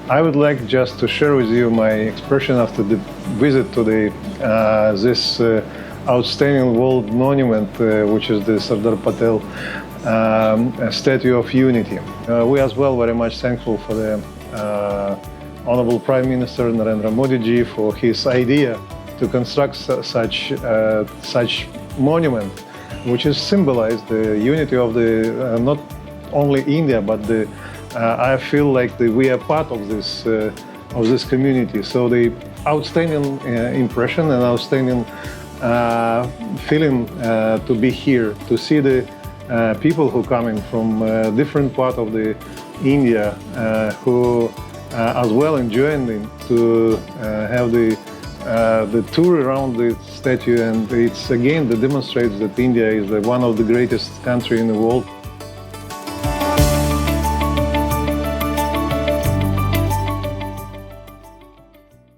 I would like just to share with you my expression after the visit to this outstanding world monument, which is the Sardar Patel Statue of Unity. We as well very much thankful for the Honorable Prime Minister Narendra Modi ji for his idea to construct such monument, which is symbolized the unity of the not only India but the I feel like we are part of this community. So the outstanding impression and outstanding feeling to be here, to see the people who coming from different part of the India who as well enjoying to have the tour around the statue, and it's again that demonstrates that India is one of the greatest country in the world.